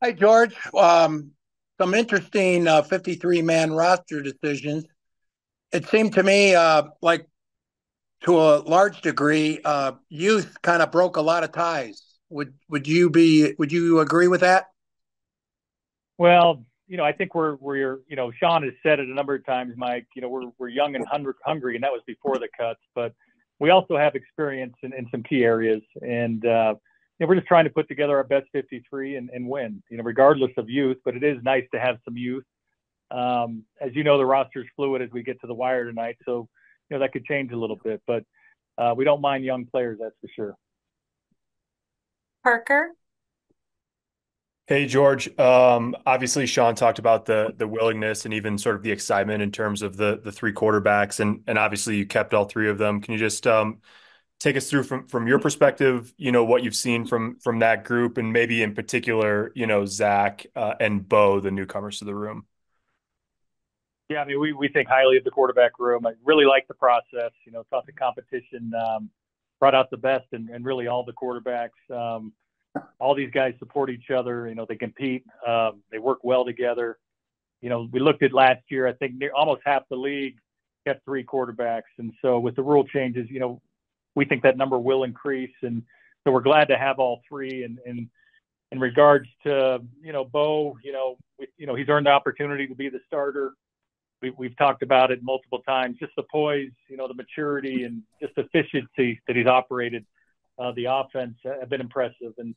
Hi, George. Some interesting 53-man roster decisions. It seemed to me like to a large degree, youth kind of broke a lot of ties. Would you agree with that? Well, I think we're Sean has said it a number of times, Mike. We're young and hungry, and that was before the cuts. But we also have experience in some key areas, and we're just trying to put together our best 53 and win. Regardless of youth, but it is nice to have some youth. As you know, the roster is fluid as we get to the wire tonight, so that could change a little bit. But we don't mind young players, that's for sure. Parker? Hey George, obviously Sean talked about the willingness and even sort of the excitement in terms of the three quarterbacks, and obviously you kept all three of them. Can you just take us through from your perspective, what you've seen from that group, and maybe in particular, Zach and Bo, the newcomers to the room? Yeah, I mean, we think highly of the quarterback room. I really like the process. Thought the competition brought out the best and really all the quarterbacks. All these guys support each other. They compete. They work well together. We looked at last year. I think almost half the league kept three quarterbacks, and so with the rule changes, we think that number will increase, and so we're glad to have all three. And in regards to Bo, he's earned the opportunity to be the starter. We've talked about it multiple times. Just the poise, the maturity, and just efficiency that he's operated the offense have been impressive. And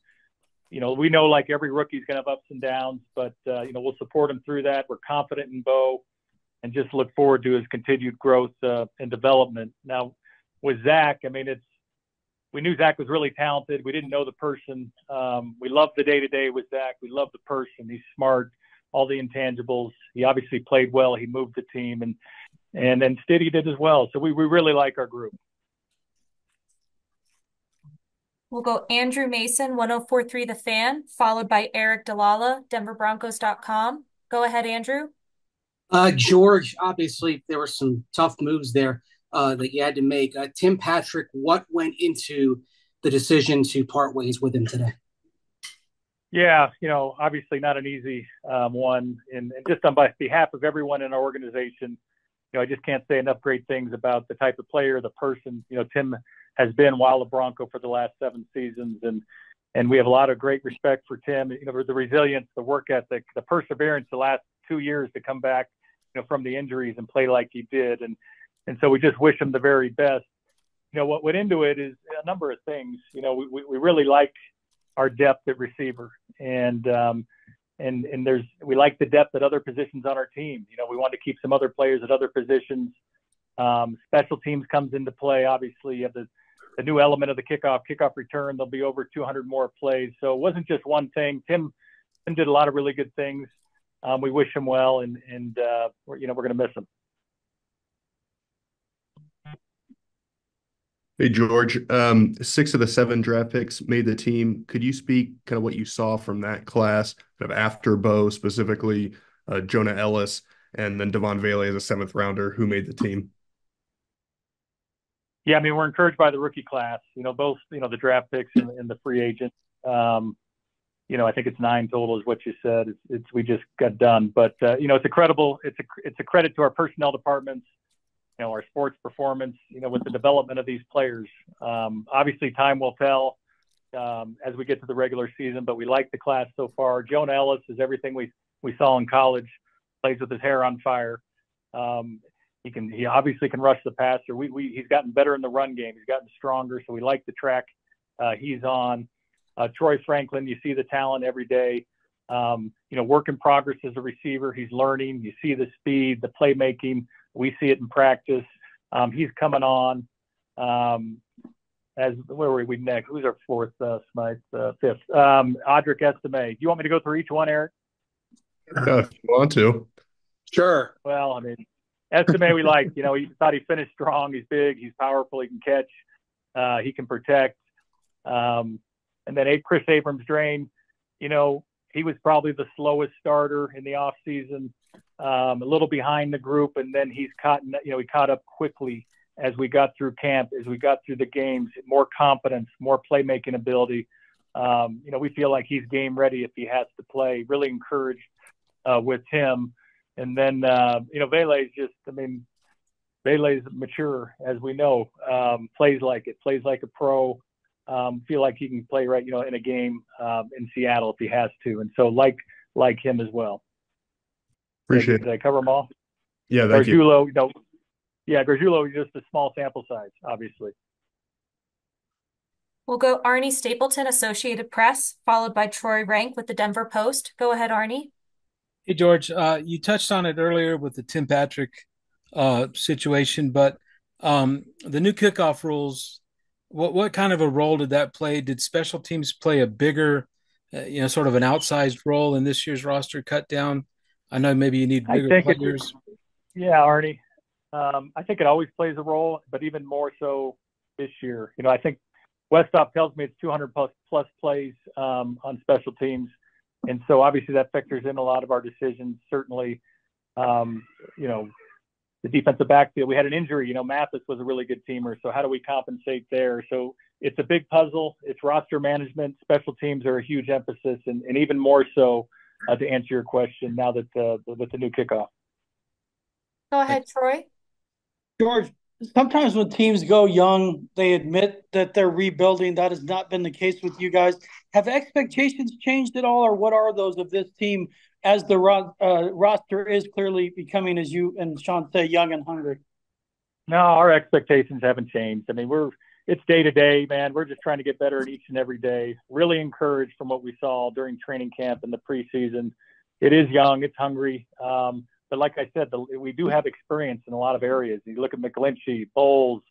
we know like every rookie's going to have ups and downs, but we'll support him through that. We're confident in Bo, and just look forward to his continued growth and development. Now, with Zach, I mean, we knew Zach was really talented. We didn't know the person. We love the day-to-day with Zach. We love the person. He's smart, all the intangibles. He obviously played well. He moved the team, and then Stiddy did as well. So we really like our group. We'll go Andrew Mason, 1043 The Fan, followed by Eric Dalala, DenverBroncos.com. Go ahead, Andrew. George, obviously there were some tough moves there that you had to make. Tim Patrick, what went into the decision to part ways with him today? Yeah, obviously not an easy one. And just on behalf of everyone in our organization, I just can't say enough great things about the type of player, the person, Tim has been while a Bronco for the last 7 seasons. And we have a lot of great respect for Tim, the resilience, the work ethic, the perseverance the last 2 years to come back, from the injuries and play like he did. And so we just wish him the very best. What went into it is a number of things. We really like our depth at receiver, and we like the depth at other positions on our team. We want to keep some other players at other positions. Special teams comes into play. Obviously, you have the new element of the kickoff return. There'll be over 200 more plays. So it wasn't just one thing. Tim did a lot of really good things. We wish him well, and we're going to miss him. Hey, George. 6 of the 7 draft picks made the team. Could you speak kind of what you saw from that class, kind of after Bo, specifically Jonah Ellis, and then Devon Vele as a 7th rounder who made the team? Yeah, I mean, we're encouraged by the rookie class, both, the draft picks and the free agent. I think it's 9 total is what you said. We just got done, but it's a credit to our personnel departments, our sports performance, with the development of these players. Obviously time will tell as we get to the regular season, but we like the class so far. Jonah Ellis is everything we saw in college, plays with his hair on fire. He obviously can rush the passer. He's gotten better in the run game. He's gotten stronger. So we like the track he's on. Troy Franklin, you see the talent every day. Work in progress as a receiver. He's learning. You see the speed, the playmaking. We see it in practice. He's coming on. Where were we next? Who's our 4th, Smythe? 5th. Audric Estime. Do you want me to go through each one, Eric? If you want to. Sure. Well, I mean, Estime we like. He thought he finished strong. He's big. He's powerful. He can catch. He can protect. And then Chris Abrams-Drain, he was probably the slowest starter in the offseason, a little behind the group, and then he caught up quickly as we got through camp, as we got through the games, more confidence, more playmaking ability. We feel like he's game ready if he has to play. Really encouraged with him. And then, Vele's Vele's mature, as we know, plays like a pro. Feel like he can play right, in a game in Seattle if he has to. And so like him as well. Appreciate Did I cover them all? Yeah, thank you. Gargiulo, Gargiulo is just a small sample size, obviously. We'll go Arnie Stapleton, Associated Press, followed by Troy Rank with the Denver Post. Go ahead, Arnie. Hey, George, you touched on it earlier with the Tim Patrick situation, but the new kickoff rules, what kind of a role did that play? Did special teams play a bigger, sort of an outsized role in this year's roster cut down? I know maybe you need bigger players. Yeah, Arnie. I think it always plays a role, but even more so this year. I think Westhoff tells me it's 200 plus plays on special teams. And so obviously that factors in a lot of our decisions. Certainly, the defensive backfield, we had an injury. Mathis was a really good teamer. So how do we compensate there? So it's a big puzzle. It's roster management. Special teams are a huge emphasis, and even more so to answer your question now that with the new kickoff. Go ahead, Troy. George, sometimes when teams go young, they admit that they're rebuilding. That has not been the case with you guys. Have expectations changed at all, or what are those of this team as the roster is clearly becoming, as you and Sean say, young and hungry? No, our expectations haven't changed. It's day to day, man. We're just trying to get better each and every day. Really encouraged from what we saw during training camp and the preseason. It is young, it's hungry. But like I said, we do have experience in a lot of areas. You look at McGlinchey, Bowles,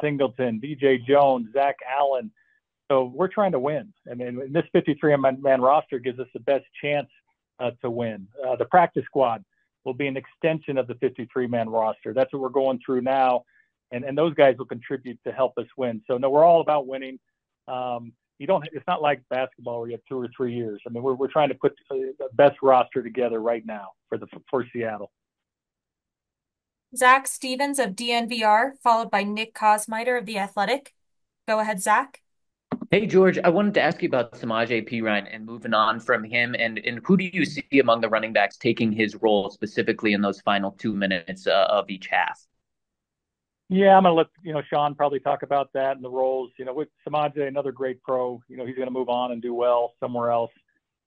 Singleton, DJ Jones, Zach Allen. So we're trying to win. This 53-man roster gives us the best chance to win. The practice squad will be an extension of the 53-man roster. That's what we're going through now. And those guys will contribute to help us win. So, no, we're all about winning. It's not like basketball where you have 2 or 3 years. We're trying to put the best roster together right now for Seattle. Zach Stevens of DNVR, followed by Nick Kosmider of The Athletic. Go ahead, Zach. Hey, George, I wanted to ask you about Samaje Perine and moving on from him. And who do you see among the running backs taking his role specifically in those final 2 minutes of each half? Yeah, I'm going to let Sean probably talk about that and the roles. With Samaje, another great pro, he's going to move on and do well somewhere else.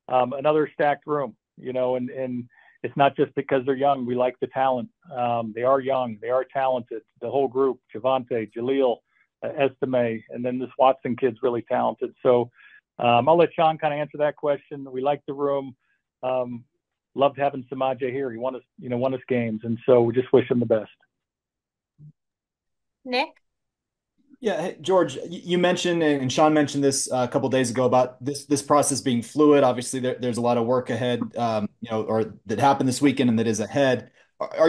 Another stacked room, and it's not just because they're young. We like the talent. They are young. They are talented. The whole group, Javante, Jaleel, Estime, and then this Watson kid's really talented. So I'll let Sean kind of answer that question. We like the room. Loved having Samaje here. He won us games, and so we just wish him the best. Nick? Yeah, hey, George, you mentioned, and Sean mentioned this a couple of days ago about this process being fluid. Obviously, there's a lot of work ahead, or that happened this weekend and that is ahead.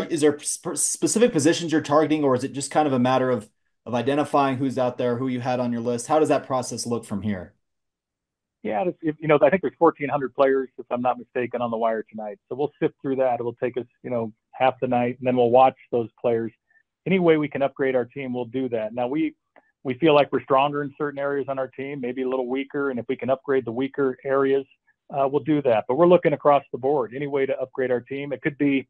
Is there specific positions you're targeting, or is it just kind of a matter of identifying who's out there, who you had on your list? How does that process look from here? Yeah, I think there's 1,400 players, if I'm not mistaken, on the wire tonight. So we'll sift through that. It will take us, half the night, and then we'll watch those players. Any way we can upgrade our team, we'll do that. Now, we feel like we're stronger in certain areas on our team, maybe a little weaker, and if we can upgrade the weaker areas, we'll do that. But we're looking across the board. Any way to upgrade our team. It could be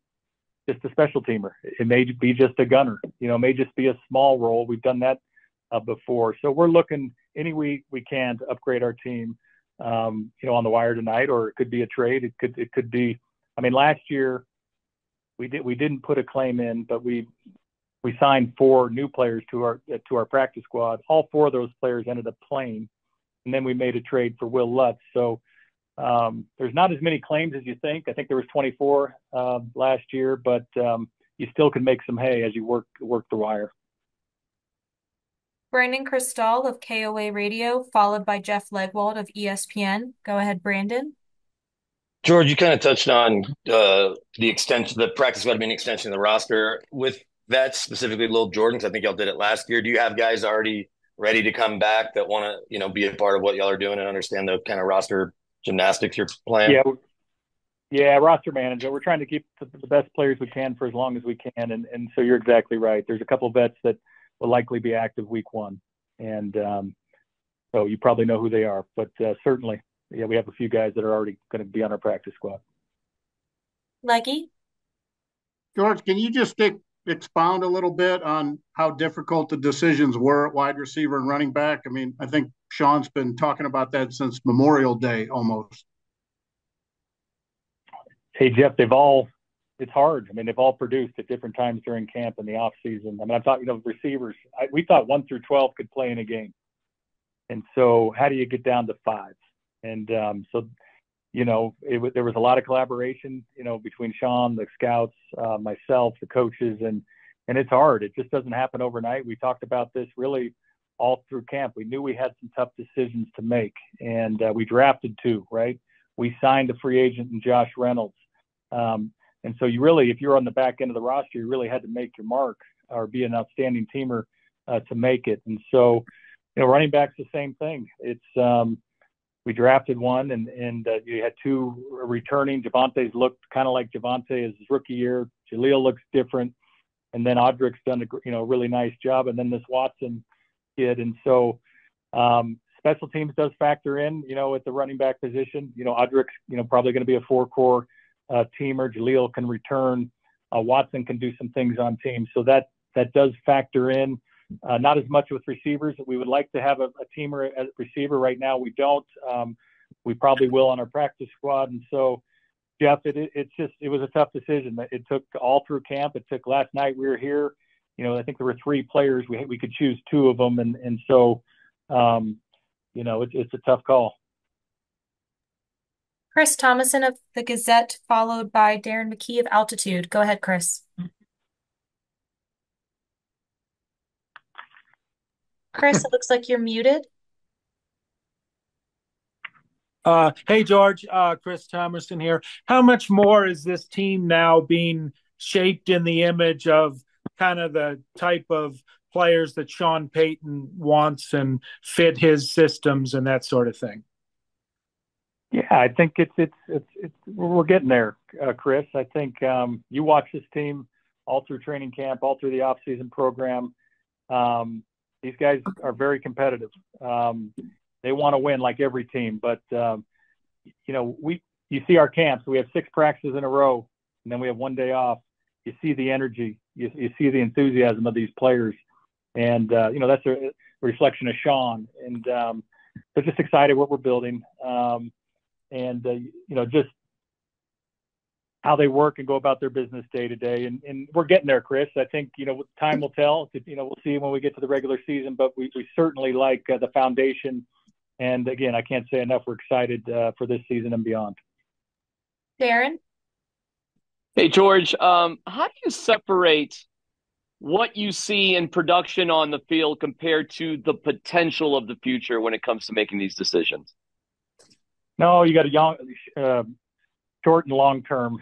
just a special teamer. It may be just a gunner. It may just be a small role. We've done that before. So we're looking any way we can to upgrade our team, on the wire tonight, or it could be a trade. It could be. Last year we didn't put a claim in, but we signed 4 new players to our practice squad. All 4 of those players ended up playing, and then we made a trade for Will Lutz. So there's not as many claims as you think. I think there was 24 last year, but you still can make some hay as you work the wire. Brandon Cristal of KOA Radio, followed by Jeff Legwold of ESPN. Go ahead, Brandon. George, you kind of touched on the extension, the practice squad being an extension of the roster. With that specifically, Lil Jordan, because I think y'all did it last year. Do you have guys already ready to come back that want to, be a part of what y'all are doing and understand the kind of roster gymnastics you're playing? Yeah, roster manager. We're trying to keep the best players we can for as long as we can, and so you're exactly right. There's a couple of vets that will likely be active week 1, and So you probably know who they are. But certainly, yeah, we have a few guys that are already going to be on our practice squad. Leggy? George, can you just expound a little bit on how difficult the decisions were at wide receiver and running back? I mean, I think Sean's been talking about that since Memorial Day almost. Hey, Jeff, it's hard. I mean, they've all produced at different times during camp and the off season. I mean, I'm talking, receivers. We thought 1 through 12 could play in a game. And so how do you get down to 5? And so, there was a lot of collaboration, between Sean, the scouts, myself, the coaches, and it's hard. It just doesn't happen overnight. We talked about this really all through camp. We knew we had some tough decisions to make, and we drafted 2, right? We signed a free agent in Josh Reynolds. And so if you're on the back end of the roster, you really had to make your mark or be an outstanding teamer to make it. And so, running back's the same thing. It's we drafted 1, and you had 2 returning. Javonte's looked kind of like Javonte as his rookie year. Jaleel looks different, and then Audrick's done a really nice job, and then this Watson kid. And so special teams does factor in, at the running back position. Audrick's probably going to be a 4-core teamer. Jaleel can return. Watson can do some things on teams, so that does factor in. Not as much with receivers. We would like to have a teamer as receiver. Right now, we don't. We probably will on our practice squad. And so, Jeff, it was a tough decision. It took all through camp. It took last night. We were here. I think there were 3 players. We could choose 2 of them, and so, it's a tough call. Chris Thomason of the Gazette, followed by Darren McKee of Altitude. Go ahead, Chris. Chris, it looks like you're muted. Hey, George, Chris Thomason here. How much more is this team now being shaped in the image of kind of the type of players that Sean Payton wants and fit his systems and that sort of thing? Yeah, I think we're getting there, Chris. I think you watch this team all through training camp, all through the off-season program. These guys are very competitive. They want to win like every team, but you see our camps. We have 6 practices in a row, and then we have 1 day off. You see the energy, you see the enthusiasm of these players, and that's a reflection of Sean. And they're just excited what we're building, just how they work and go about their business day to day. And we're getting there, Chris. I think, time will tell. We'll see when we get to the regular season, but we certainly like the foundation. And again, I can't say enough. We're excited for this season and beyond. Darren? Hey, George, how do you separate what you see in production on the field compared to the potential of the future when it comes to making these decisions? No, you got a young, short and long term.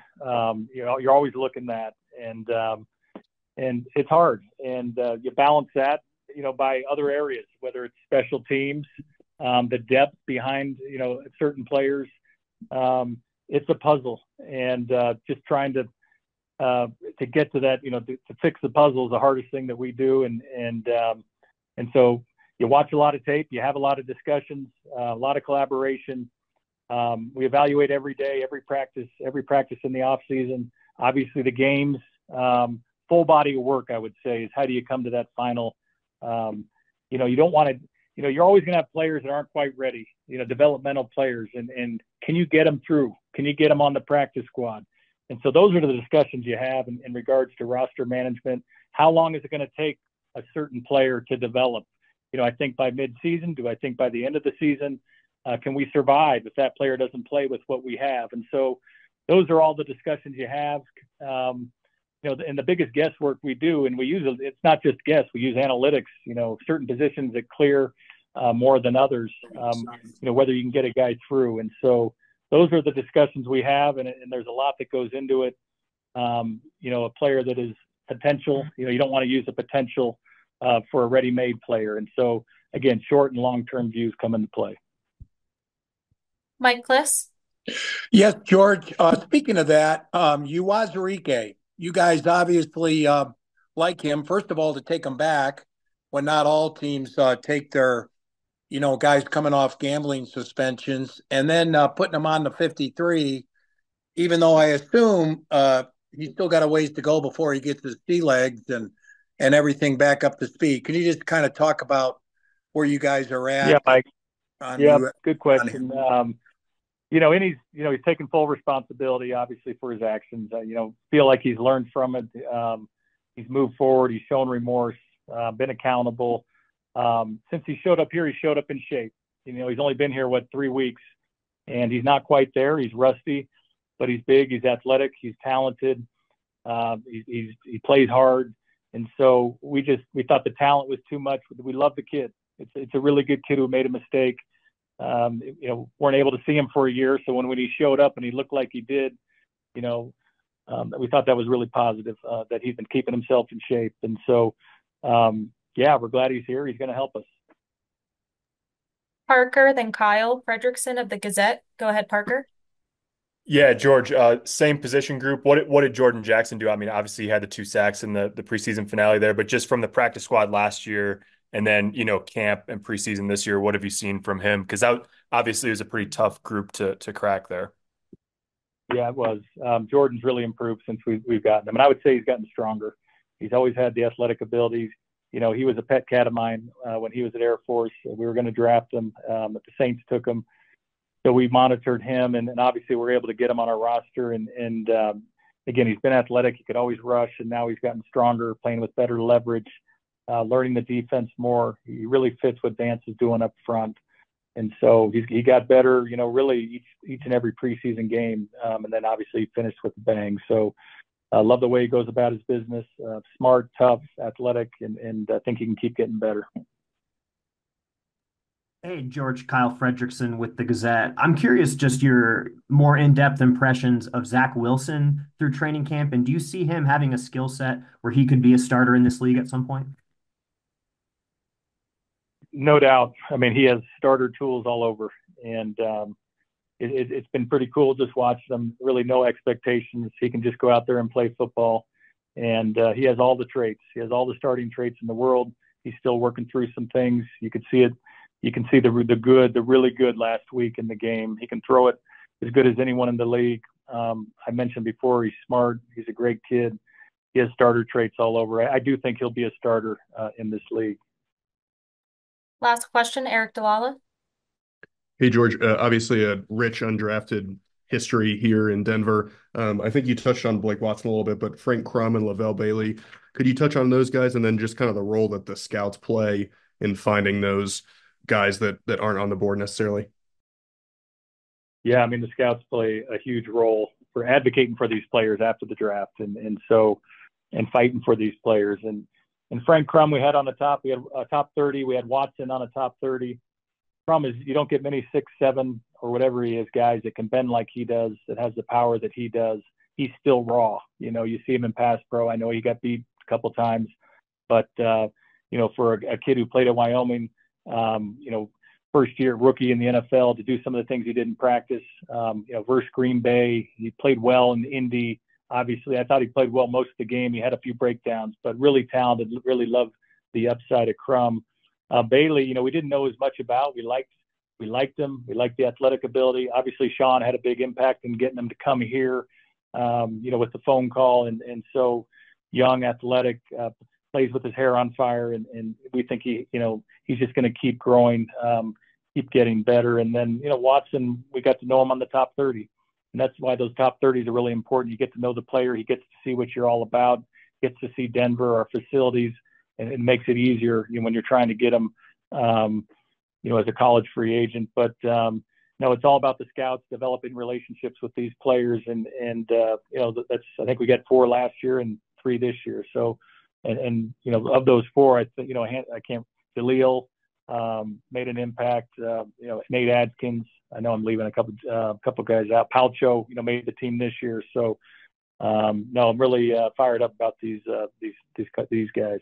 You're always looking at, and it's hard. And you balance that, by other areas, whether it's special teams, the depth behind, certain players. It's a puzzle, and just trying to get to that, to fix the puzzle is the hardest thing that we do. And so you watch a lot of tape, you have a lot of discussions, a lot of collaboration. We evaluate every day, every practice in the off season. Obviously the games, full body of work, I would say, is how do you come to that final, you don't want to, you're always going to have players that aren't quite ready, developmental players, and can you get them through? Can you get them on the practice squad? And so those are the discussions you have in regards to roster management. How long is it going to take a certain player to develop? I think by mid-season, do I think by the end of the season, can we survive if that player doesn't play with what we have? And so those are all the discussions you have. And the biggest guesswork we do, and we use it's not just guess, we use analytics, certain positions that clear more than others, whether you can get a guy through. And so those are the discussions we have, and there's a lot that goes into it. A player that is potential, you don't want to use the potential for a ready-made player. And so, again, short and long-term views come into play. Mike Kliss? Yes, George. Speaking of that, Uwazurike, you guys obviously like him. First of all, to take him back when not all teams take their, guys coming off gambling suspensions, and then putting them on the 53, even though I assume he's still got a ways to go before he gets his sea legs and everything back up to speed. Can you just kind of talk about where you guys are at? Yeah, Mike. Yeah, good on question. And he's taken full responsibility, obviously, for his actions. Feel like he's learned from it. He's moved forward. He's shown remorse, been accountable. Since he showed up here, he showed up in shape. He's only been here, 3 weeks, and he's not quite there. He's rusty, but he's big. He's athletic. He's talented. He plays hard. And so we thought the talent was too much. We love the kid. It's a really good kid who made a mistake. Weren't able to see him for a year. So when he showed up and he looked like he did, we thought that was really positive, that he's been keeping himself in shape. And so, we're glad he's here. He's going to help us. Parker, then Kyle Fredrickson of the Gazette. Go ahead, Parker. Yeah, George, same position group. What did Jordan Jackson do? I mean, obviously he had the 2 sacks in the preseason finale there, but just from the practice squad last year and then, camp and preseason this year, what have you seen from him? Because that obviously was a pretty tough group to crack there. Yeah, it was. Jordan's really improved since we've gotten him. And I would say he's gotten stronger. He's always had the athletic abilities. He was a pet cat of mine when he was at Air Force. We were going to draft him, but the Saints took him. So we monitored him, and obviously we're able to get him on our roster. And again, he's been athletic. He could always rush, and now he's gotten stronger, playing with better leverage, learning the defense more. He really fits what Vance is doing up front. And so he got better, really each and every preseason game. And then obviously he finished with a bang. So I love the way he goes about his business. Smart, tough, athletic, and I think he can keep getting better. Hey, George, Kyle Fredrickson with the Gazette. I'm curious just your more in-depth impressions of Zach Wilson through training camp, and do you see him having a skill set where he could be a starter in this league at some point? No doubt. I mean, he has starter tools all over, and it's been pretty cool just watching him. Really no expectations. He can just go out there and play football, and he has all the traits. He has all the starting traits in the world. He's still working through some things. You could see it. You can see the really good last week in the game. He can throw it as good as anyone in the league. I mentioned before, he's smart. He's a great kid. He has starter traits all over. I do think he'll be a starter in this league. Last question, Eric Dalala. Hey, George, obviously a rich undrafted history here in Denver. I think you touched on Blake Watson a little bit, but Frank Crum and Lavelle Bailey, could you touch on those guys and then just kind of the role that the scouts play in finding those guys that aren't on the board necessarily? Yeah, I mean, the scouts play a huge role for advocating for these players after the draft and fighting for these players. And Frank Crum we had on the top. We had a top 30. We had Watson on a top 30. Crum is, you don't get many 6'7" or whatever he is, guys that can bend like he does, that has the power that he does. He's still raw. You see him in pass pro. I know he got beat a couple times, but for a kid who played at Wyoming, first year rookie in the NFL, to do some of the things he did in practice, versus Green Bay, he played well in Indy. Obviously, I thought he played well most of the game. He had a few breakdowns, but really talented. Really loved the upside of Crum. Bailey, we didn't know as much about. We liked him. We liked the athletic ability. Obviously, Sean had a big impact in getting him to come here, with the phone call, and so young, athletic, plays with his hair on fire, and we think he's just going to keep growing, keep getting better. And then Watson, we got to know him on the top 30. And that's why those top 30s are really important. You get to know the player. He gets to see what you're all about, gets to see Denver, our facilities, and it makes it easier when you're trying to get him, as a college free agent. But, it's all about the scouts developing relationships with these players. And that's, I think we got 4 last year and 3 this year. So, and of those 4, I think, Jaleel made an impact. Nate Adkins, I know I'm leaving a couple guys out. Palcho, made the team this year. So, I'm really fired up about these guys.